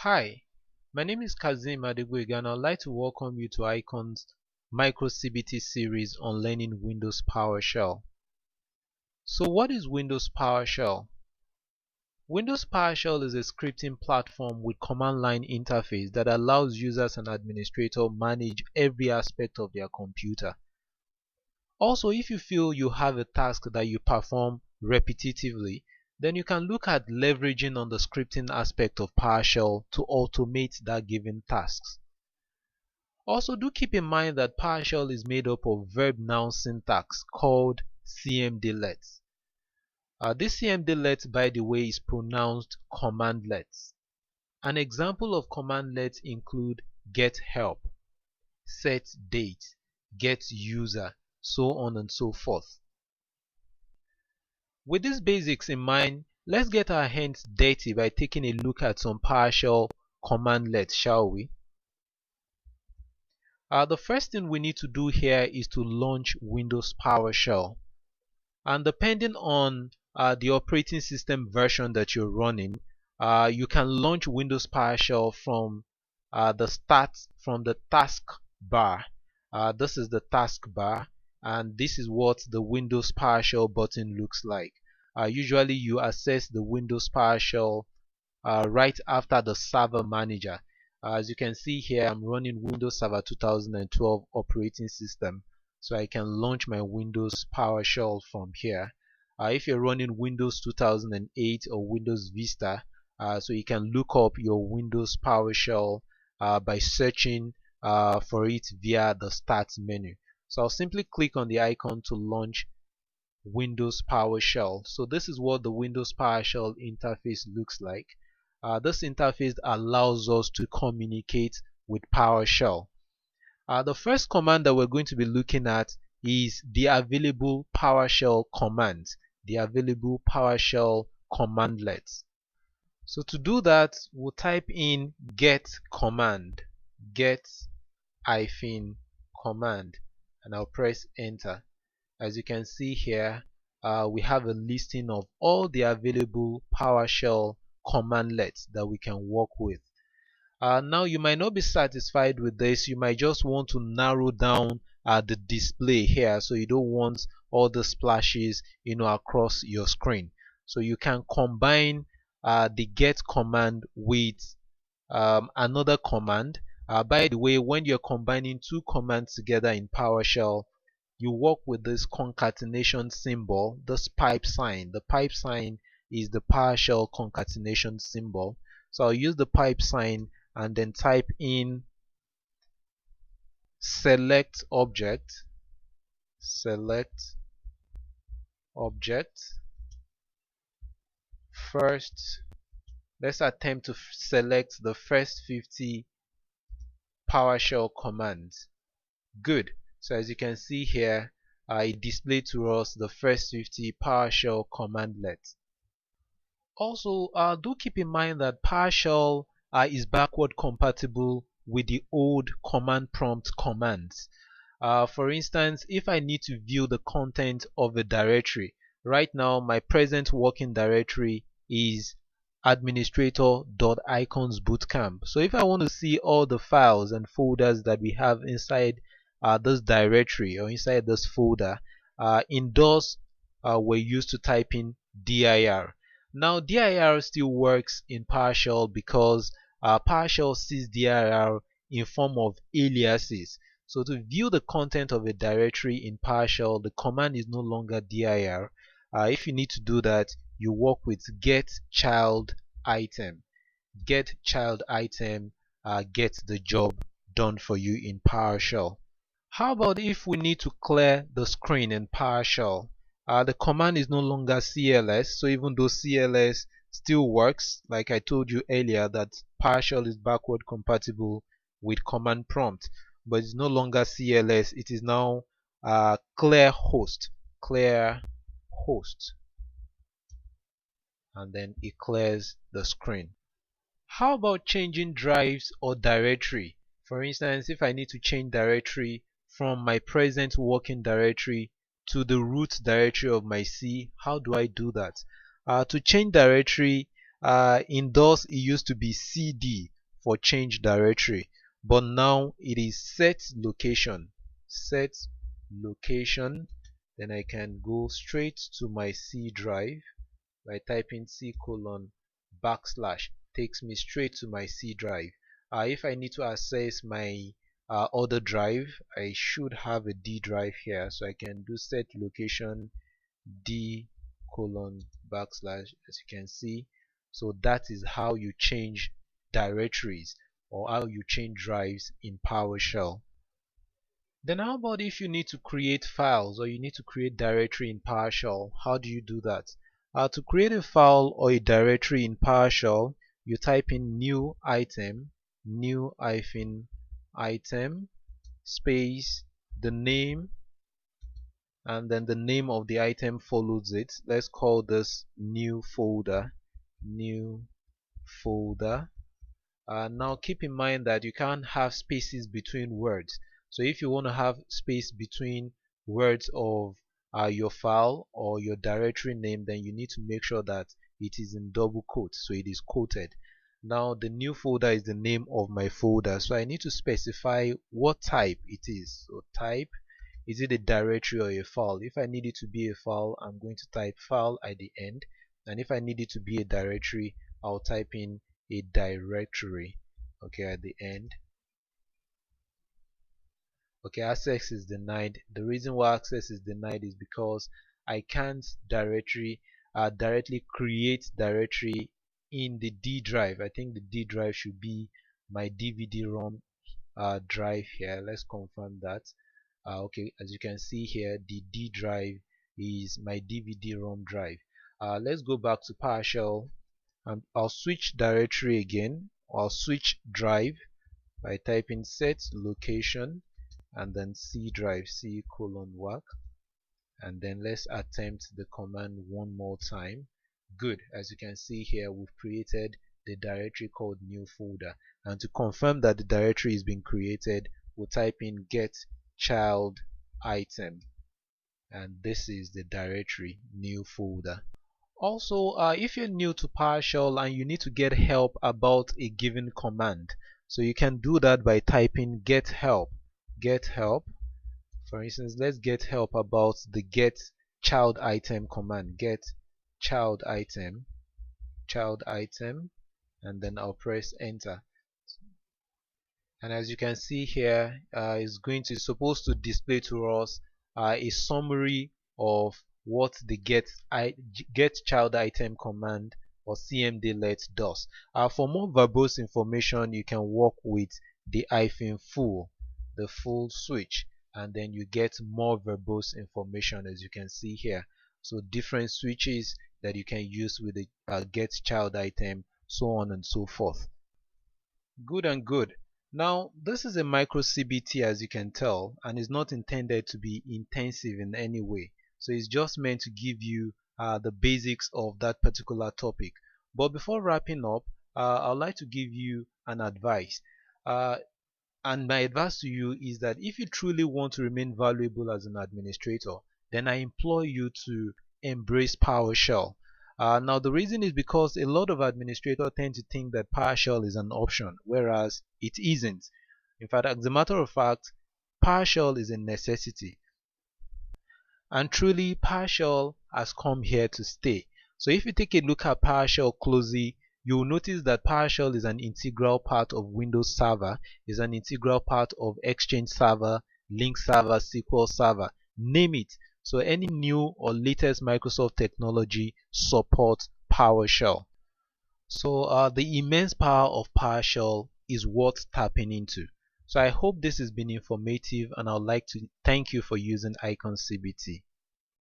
Hi, my name is Kazim Adegwega and I'd like to welcome you to Icon's Micro CBT series on learning Windows PowerShell. So what is Windows PowerShell? Windows PowerShell is a scripting platform with command line interface that allows users and administrators manage every aspect of their computer. Also, if you feel you have a task that you perform repetitively, then you can look at leveraging on the scripting aspect of PowerShell to automate that given tasks. Also, do keep in mind that PowerShell is made up of verb-noun syntax called cmdlets. This cmdlet, by the way, is pronounced commandlets. An example of commandlets include get help, set date, get user, so on and so forth. With these basics in mind, let's get our hands dirty by taking a look at some PowerShell commandlets, shall we? The first thing we need to do here is to launch Windows PowerShell. And depending on the operating system version that you're running, you can launch Windows PowerShell from the task bar. This is the task bar, and this is what the Windows PowerShell button looks like. Usually you access the Windows PowerShell right after the server manager. As you can see here, I'm running Windows Server 2012 operating system, so I can launch my Windows PowerShell from here. If you're running Windows 2008 or Windows Vista, so you can look up your Windows PowerShell by searching for it via the Start menu. So I'll simply click on the icon to launch Windows PowerShell. So this is what the Windows PowerShell interface looks like. This interface allows us to communicate with PowerShell. The first command that we're going to be looking at is the available PowerShell commands, the available PowerShell commandlets. So to do that, we'll type in get command, get command, and I'll press enter. As you can see here, we have a listing of all the available PowerShell commandlets that we can work with. Now you might not be satisfied with this. You might just want to narrow down the display here, so you don't want all the splashes across your screen. So you can combine the get command with another command. By the way, when you're combining two commands together in PowerShell, you work with this concatenation symbol, this pipe sign. The pipe sign is the PowerShell concatenation symbol. So I'll use the pipe sign and then type in select object. First, let's attempt to select the first 50 PowerShell commands. Good. So as you can see here, it displayed to us the first 50 PowerShell commandlets. Also, do keep in mind that PowerShell is backward compatible with the old command prompt commands. For instance, if I need to view the content of a directory, right now my present working directory is administrator.iconsbootcamp. So if I want to see all the files and folders that we have inside this directory or inside this folder, in DOS we're used to type in dir. Now dir still works in PowerShell because PowerShell sees dir in form of aliases. So to view the content of a directory in PowerShell, the command is no longer dir. If you need to do that, you work with get child item. Get child item gets the job done for you in PowerShell. How about if we need to clear the screen in PowerShell? The command is no longer cls, so even though cls still works, like I told you earlier that PowerShell is backward compatible with command prompt, but it's no longer cls, it is now clear host, and then it clears the screen. How about changing drives or directory? For instance, if I need to change directory from my present working directory to the root directory of my C, how do I do that? To change directory, in DOS it used to be CD, for change directory, but now it is set location. Set location. Then I can go straight to my C drive by typing C:\\, takes me straight to my C drive. If I need to access my other drive, I should have a D drive here, so I can do set location D:\, as you can see. So that is how you change directories or how you change drives in PowerShell. Then how about if you need to create files or you need to create directory in PowerShell? How do you do that? To create a file or a directory in PowerShell, you type in new item, new item, space, the name, and then the name of the item follows it. Let's call this new folder. Now keep in mind that you can't have spaces between words. So if you want to have space between words of your file or your directory name, then you need to make sure that it is in double quotes, so it is quoted. Now the new folder is the name of my folder, so I need to specify what type it is. So type, is it a directory or a file? If I need it to be a file, I'm going to type file at the end, and if I need it to be a directory, I'll type in a directory, okay, at the end. Okay, access is denied. The reason why access is denied is because I can't directly create directory in the D drive. I think the D drive should be my DVD-ROM drive here. Let's confirm that. Okay, as you can see here, the D drive is my DVD-ROM drive. Let's go back to PowerShell, and I'll switch directory again. I'll switch drive by typing set location and then C drive, C:\work, and then let's attempt the command one more time. Good. As you can see here, we've created the directory called new folder, and to confirm that the directory is being created, we'll type in get child item, and this is the directory new folder. Also, if you're new to PowerShell and you need to get help about a given command, so you can do that by typing get help. For instance, let's get help about the get child item command. Get child item, and then I'll press enter. And as you can see here, it's supposed to display to us a summary of what the get child item command or cmdlet does. For more verbose information, you can work with the -full, the full switch, and then you get more verbose information, as you can see here. So different switches that you can use with the get child item, so on and so forth. Good and good. Now this is a micro CBT, as you can tell, and is not intended to be intensive in any way. So it's just meant to give you the basics of that particular topic. But before wrapping up, I'd like to give you an advice. And my advice to you is that if you truly want to remain valuable as an administrator, then I implore you to embrace PowerShell. Now the reason is because a lot of administrators tend to think that PowerShell is an option, whereas it isn't. In fact, as a matter of fact, PowerShell is a necessity. And truly, PowerShell has come here to stay. So if you take a look at PowerShell closely, you'll notice that PowerShell is an integral part of Windows Server, is an integral part of Exchange Server, Link Server, SQL Server, name it. So any new or latest Microsoft technology supports PowerShell. So the immense power of PowerShell is worth tapping into. So I hope this has been informative, and I'd like to thank you for using Icon CBT.